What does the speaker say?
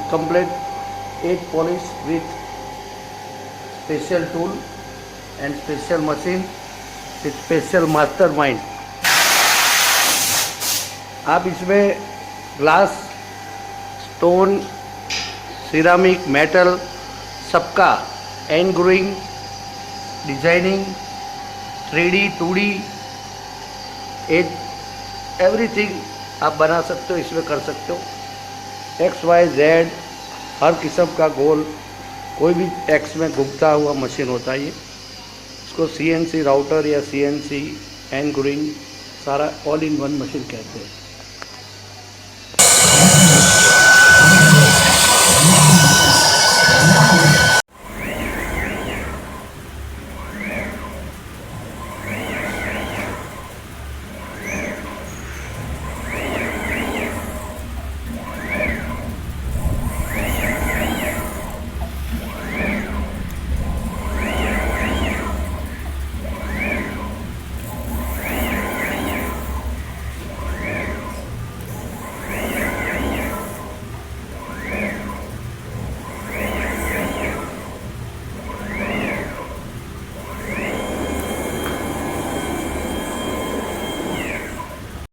complete 8 polish with special tool and special machine with special mastermind। आप इसमें glass, stone, ceramic, metal सबका एनग्रोइंग, designing, 3D 2D everything आप बना सकते हो, इसमें कर सकते हो। XYZ हर किस्म का गोल कोई भी एक्स में घूमता हुआ मशीन होता है ये। इसको CNC राउटर या CNC एनग्रोइंग सारा ऑल इन वन मशीन कहते हैं।